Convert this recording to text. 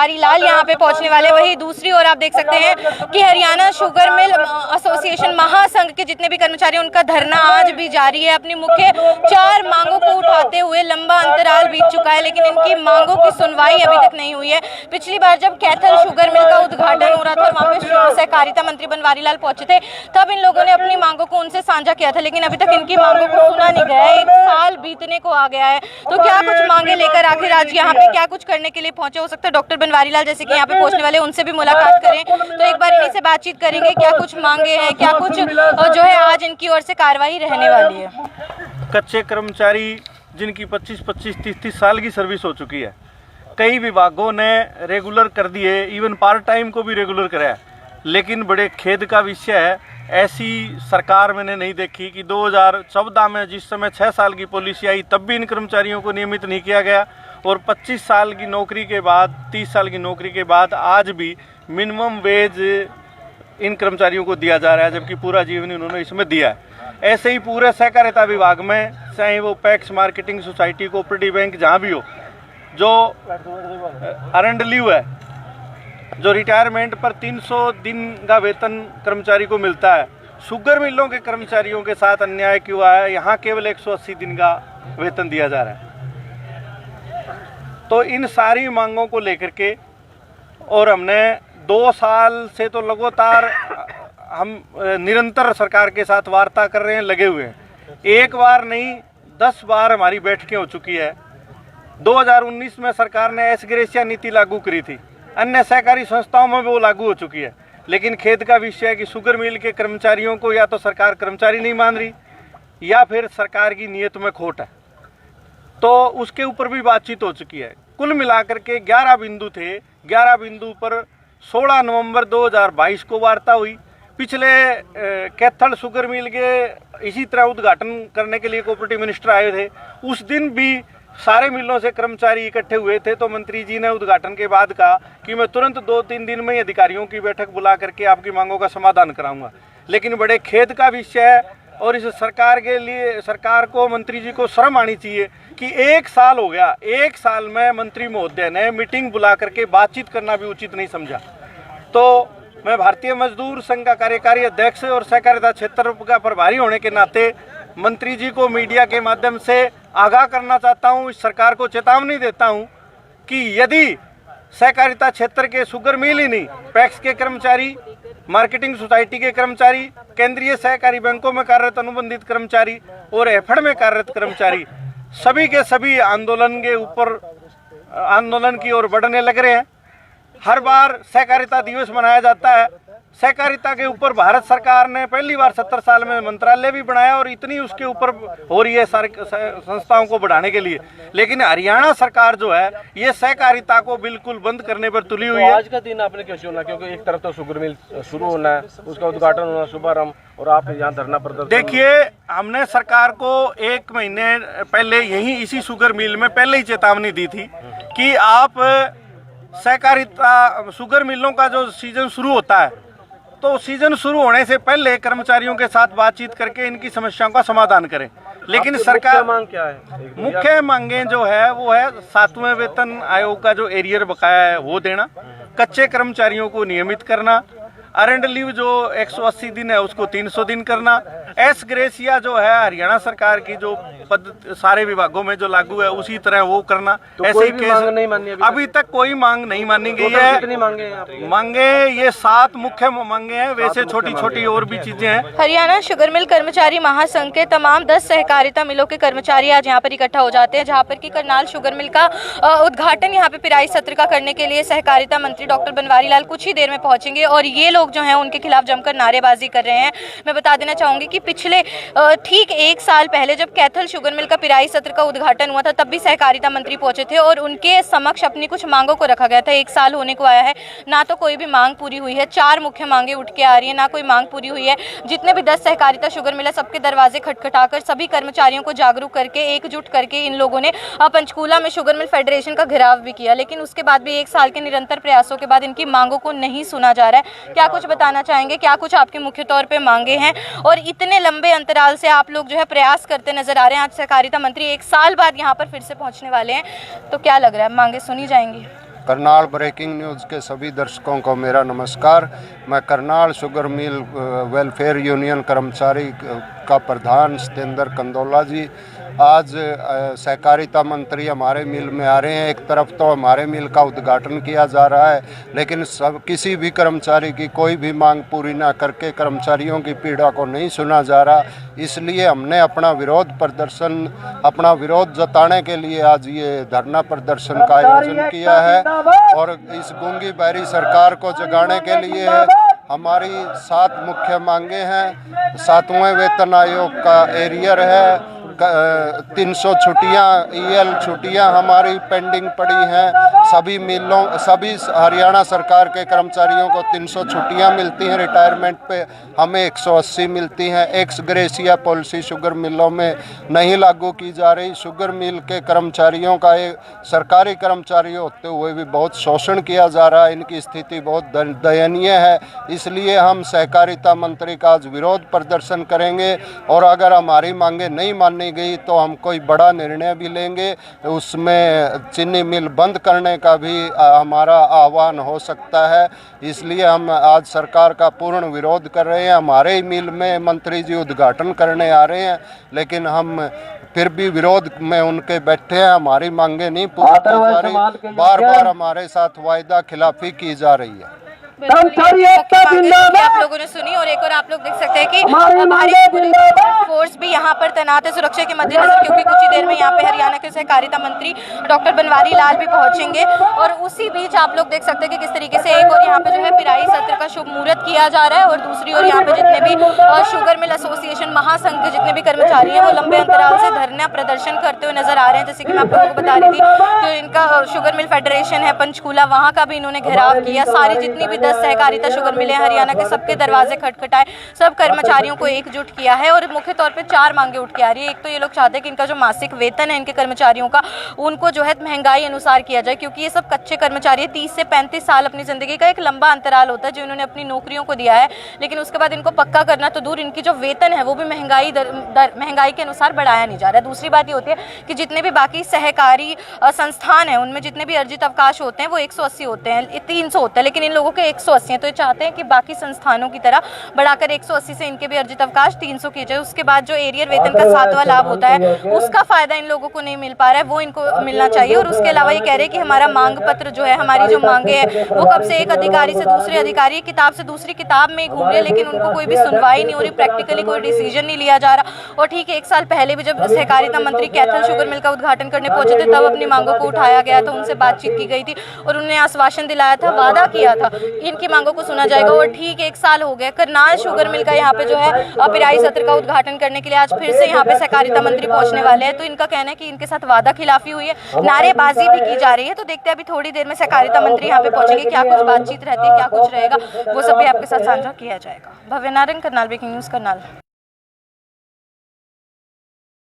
बनवारी लाल यहाँ पे पहुँचने वाले। वहीं दूसरी ओर आप देख सकते हैं कि हरियाणा शुगर मिल एसोसिएशन महासंघ के जितने भी कर्मचारी उनका धरना आज भी जारी है। अपनी मुख्य 4 मांगों को उठाते हुए लंबा अंतराल बीत चुका है, लेकिन इनकी मांगों की सुनवाई अभी तक नहीं हुई है। पिछली बार जब कैथल शुगर मिल का उद्घाटन हो रहा था और वहाँ पे सहकारिता मंत्री बनवारी लाल पहुंचे थे, तब इन लोगों ने अपनी मांगों को उनसे साझा किया था, लेकिन अभी तक इनकी मांगों को सुना नहीं गया है। 1 साल बीतने को आ गया है, तो क्या कुछ मांगे लेकर आखिर आज यहाँ पे क्या कुछ करने के लिए पहुंचे? हो सकता है डॉक्टर बनवारी लाल जैसे कि यहाँ पे पहुंचने वाले उनसे भी मुलाकात करें, तो एक बार इन्हीं से बातचीत करेंगे क्या कुछ मांगे हैं, क्या कुछ जो है आज इनकी ओर से कार्रवाई रहने वाली है। कच्चे कर्मचारी जिनकी 25-25, 30-30 साल की सर्विस हो चुकी है, कई विभागों ने रेगुलर कर दिए, इवन पार्ट टाइम को भी रेगुलर कराया, लेकिन बड़े खेद का विषय है ऐसी सरकार मैंने नहीं देखी कि 2014 में जिस समय 6 साल की पॉलिसी आई तब भी इन कर्मचारियों को नियमित नहीं किया गया, और 25 साल की नौकरी के बाद, 30 साल की नौकरी के बाद आज भी मिनिमम वेज इन कर्मचारियों को दिया जा रहा है, जबकि पूरा जीवन इन्होंने इसमें दिया है। ऐसे ही पूरे सहकारिता विभाग में, चाहे वो PACS, marketing society, cooperative bank, जहाँ भी हो, जो अर्नड लीव है, जो रिटायरमेंट पर 300 दिन का वेतन कर्मचारी को मिलता है, शुगर मिलों के कर्मचारियों के साथ अन्याय क्यों है? यहाँ केवल 180 दिन का वेतन दिया जा रहा है। तो इन सारी मांगों को लेकर के, और हमने 2 साल से तो लगातार हम निरंतर सरकार के साथ वार्ता कर रहे हैं, लगे हुए हैं। एक बार नहीं 10 बार हमारी बैठकें हो चुकी है। 2019 में सरकार ने एस ग्रेशिया नीति लागू करी थी, अन्य सहकारी संस्थाओं में भी वो लागू हो चुकी है, लेकिन खेद का विषय है कि शुगर मिल के कर्मचारियों को या तो सरकार कर्मचारी नहीं मान रही या फिर सरकार की नीयत में खोट है। तो उसके ऊपर भी बातचीत हो चुकी है। कुल मिलाकर के 11 बिंदु थे, 11 बिंदु पर 16 नवंबर 2022 को वार्ता हुई। पिछले कैथल शुगर मिल के इसी तरह उद्घाटन करने के लिए कोऑपरेटिव मिनिस्टर आए थे, उस दिन भी सारे मिलों से कर्मचारी इकट्ठे हुए थे। तो मंत्री जी ने उद्घाटन के बाद कहा कि मैं तुरंत 2-3 दिन में अधिकारियों की बैठक बुला करके आपकी मांगों का समाधान कराऊंगा। लेकिन बड़े खेद का विषय है, और इस सरकार के लिए, सरकार को, मंत्री जी को शर्म आनी चाहिए कि 1 साल हो गया, 1 साल में मंत्री महोदय ने मीटिंग बुला करके बातचीत करना भी उचित नहीं समझा। तो मैं भारतीय मजदूर संघ का कार्यकारी अध्यक्ष और सहकारिता क्षेत्र का प्रभारी होने के नाते मंत्री जी को मीडिया के माध्यम से आगाह करना चाहता हूं, इस सरकार को चेतावनी देता हूं कि यदि सहकारिता क्षेत्र के शुगर मिल ही नहीं, पैक्स के कर्मचारी, मार्केटिंग सोसाइटी के कर्मचारी, केंद्रीय सहकारी बैंकों में कार्यरत अनुबंधित कर्मचारी और एफएड में कार्यरत कर्मचारी, सभी के सभी आंदोलन की ओर बढ़ने लग रहे हैं। हर बार सहकारिता दिवस मनाया जाता है। सहकारिता के ऊपर भारत सरकार ने पहली बार 70 साल में मंत्रालय भी बनाया, और इतनी उसके ऊपर हो रही है सारी संस्थाओं को बढ़ाने के लिए, लेकिन हरियाणा सरकार जो है ये सहकारिता को बिल्कुल बंद करने पर तुली हुई है। आज का दिन आपने क्यों चुना? क्योंकि एक तरफ तो शुगर मिल शुरू होना है, उसका उद्घाटन होना, शुभारंभ, और आप यहाँ धरना प्रदर्शन। देखिए, हमने सरकार को 1 महीने पहले यही इसी शुगर मिल में पहले ही चेतावनी दी थी कि आप सहकारिता शुगर मिलों का जो सीजन शुरू होता है, तो सीजन शुरू होने से पहले कर्मचारियों के साथ बातचीत करके इनकी समस्याओं का समाधान करें। लेकिन सरकार, मांग क्या है? मुख्य मांगें जो है वो है 7वें वेतन आयोग का जो एरियर बकाया है वो देना, कच्चे कर्मचारियों को नियमित करना, अर्नड लीव जो 180 दिन है उसको 300 दिन करना, एस ग्रेशिया जो है हरियाणा सरकार की जो पद सारे विभागों में जो लागू है उसी तरह वो करना। तो ऐसे ही केस नहीं मानी अभी तक कोई मांग नहीं मानी गई है। कितनी मांगे ये 7 मुख्य मांगे हैं, वैसे छोटी छोटी और भी चीजें हैं। हरियाणा शुगर मिल कर्मचारी महासंघ के तमाम 10 सहकारिता मिलों के कर्मचारी आज यहाँ पर इकट्ठा हो जाते हैं, जहाँ पर कि करनाल शुगर मिल का उद्घाटन यहाँ पे पिराई सत्र का करने के लिए सहकारिता मंत्री डॉक्टर बनवारी लाल कुछ ही देर में पहुंचेंगे, और ये लोग जो हैं उनके खिलाफ जमकर नारेबाजी कर रहे हैं। मैं बता देना चाहूंगी कि पिछले ठीक 1 साल पहले जब कैथल शुगर मिल का पिराई सत्र का उद्घाटन हुआ था, तब भी सहकारिता मंत्री पहुंचे थे और उनके समक्ष अपनी कुछ मांगों को रखा गया था। 1 साल होने को आया है, ना तो कोई भी मांग पूरी हुई है। 4 मुख्य मांगे उठ के आ रही है, ना कोई मांग पूरी हुई है। जितने भी 10 सहकारिता शुगर मिल है, सबके दरवाजे खटखटाकर सभी कर्मचारियों को जागरूक करके, एकजुट करके इन लोगों ने पंचकूला में शुगर मिल फेडरेशन का घेराव भी किया, लेकिन उसके बाद भी 1 साल के निरंतर प्रयासों के बाद इनकी मांगों को नहीं सुना जा रहा है। क्या कुछ बताना चाहेंगे, क्या कुछ आपके मुख्य तौर पे मांगे हैं, और इतने लंबे अंतराल से आप लोग जो है प्रयास करते नजर आ रहे हैं। आज सहकारिता मंत्री 1 साल बाद यहाँ पर फिर से पहुँचने वाले हैं, तो क्या लग रहा है मांगे सुनी जाएंगी? करनाल ब्रेकिंग न्यूज़ के सभी दर्शकों को मेरा नमस्कार। मैं Karnal sugar mill welfare union कर्मचारी का प्रधान सतेंद्र कंदोला जी। आज सहकारिता मंत्री हमारे मिल में आ रहे हैं। एक तरफ तो हमारे मिल का उद्घाटन किया जा रहा है, लेकिन किसी भी कर्मचारी की कोई भी मांग पूरी ना करके कर्मचारियों की पीड़ा को नहीं सुना जा रहा। इसलिए हमने अपना विरोध जताने के लिए आज ये धरना प्रदर्शन का आयोजन किया है। और इस गूंगी बहरी सरकार को जगाने के लिए हमारी 7 मुख्य मांगे हैं। 7वें वेतन आयोग का एरियर है, 300 छुट्टियाँ EL छुट्टियाँ हमारी पेंडिंग पड़ी हैं। सभी हरियाणा सरकार के कर्मचारियों को 300 छुट्टियाँ मिलती हैं रिटायरमेंट पे, हमें 180 मिलती हैं। एक्स ग्रेसिया पॉलिसी शुगर मिलों में नहीं लागू की जा रही। शुगर मिल के कर्मचारियों का सरकारी कर्मचारी होते हुए भी बहुत शोषण किया जा रहा है। इनकी स्थिति बहुत दयनीय है। इसलिए हम सहकारिता मंत्री का आज विरोध प्रदर्शन करेंगे और अगर हमारी मांगे नहीं मानी गई तो हम कोई बड़ा निर्णय भी लेंगे। उसमें चीनी मिल बंद करने का भी हमारा आह्वान हो सकता है। इसलिए हम आज सरकार का पूर्ण विरोध कर रहे हैं। हमारे ही मिल में मंत्री जी उद्घाटन करने आ रहे हैं, लेकिन हम फिर भी विरोध में उनके बैठे हैं। हमारी मांगे नहीं पूरी की जा रही, बार बार हमारे साथ वायदा खिलाफी की जा रही है। आप लोगों ने सुनी। और एक और आप लोग देख सकते हैं कि भारी पुलिस फोर्स भी यहाँ पर तैनात है सुरक्षा के मद्देनजर, क्योंकि कुछ ही देर में यहाँ पे हरियाणा के सहकारिता मंत्री डॉक्टर बनवारी लाल भी पहुंचेंगे। और उसी बीच आप लोग देख सकते हैं कि किस तरीके से एक और यहाँ पे जो है पिराई सत्र का शुभ मुहूर्त किया जा रहा है और दूसरी ओर यहाँ पे जितने भी शुगर मिल एसोसिएशन महासंघ के जितने भी कर्मचारी हैं वो लंबे अंतराल से धरना प्रदर्शन करते हुए नजर आ रहे हैं। जैसे कि मैं आप लोगों को बता रही थी, जो इनका शुगर मिल फेडरेशन है पंचकूला, वहाँ का भी इन्होंने घेराव किया। सारी जितनी भी 10 सहकारिता शुगर मिले हरियाणा के, सबके दरवाजे खटखटाए, सब कर्मचारियों को एकजुट किया है। और मुख्य तौर पे 4 मांगे उठ के आ रही है। एक तो ये लोग चाहते हैं कि इनका जो मासिक वेतन है इनके कर्मचारियों का, उनको जो है महंगाई अनुसार किया जाए, क्योंकि ये सब कच्चे कर्मचारी है। 30 से 35 साल अपनी जिंदगी का एक लंबा अंतराल होता है जो इन्होंने अपनी नौकरियों को दिया है, लेकिन उसके बाद इनको पक्का करना तो दूर, इनकी जो वेतन है वो भी महंगाई के अनुसार बढ़ाया नहीं जा रहा है। दूसरी बात ये होती है कि जितने भी बाकी सहकारी संस्थान है उनमें जितने भी अर्जित अवकाश होते हैं वो 180 होते हैं, 300 होता है, लेकिन इन लोगों के 180 हैं। तो ये चाहते हैं कि बाकी संस्थानों की तरह बढ़ाकर 180 से इनके भी अर्जित अवकाश 300 किए जाए। उसके बाद जो एरियर वेतन का 7वां लाभ होता है उसका फायदा इन लोगों को नहीं मिल पा रहा है, वो इनको मिलना चाहिए। और उसके अलावा ये कह रहे हैं कि हमारा मांग पत्र जो है, हमारी जो मांगे हैं वो कब से एक अधिकारी से दूसरे अधिकारी, किताब से दूसरी किताब में घूम रहे, लेकिन उनको कोई भी सुनवाई नहीं हो रही, प्रैक्टिकली कोई डिसीजन नहीं लिया जा रहा। और ठीक है, 1 साल पहले भी जब सहकारिता मंत्री कैथल शुगर मिल का उद्घाटन करने पहुंचे थे तब अपनी मांगों को उठाया गया था, उनसे बातचीत की गई थी और उन्होंने आश्वासन दिलाया था, वादा किया था इनकी मांगों को सुना जाएगा। और ठीक 1 साल हो गया, करनाल शुगर मिल का यहाँ पे जो है पिराई सत्र का उद्घाटन करने के लिए आज फिर से यहाँ पे सहकारिता मंत्री पहुंचने वाले हैं। तो इनका कहना है कि इनके साथ वादा खिलाफी हुई है, नारेबाजी भी की जा रही है। तो देखते हैं अभी थोड़ी देर में सहकारिता मंत्री यहाँ पे पहुंचेंगे, क्या कुछ बातचीत रहती है, क्या कुछ रहेगा, वो सब भी आपके साथ साझा किया जाएगा। भव्य नारंग, करनाल ब्रेकिंग न्यूज़, करनाल।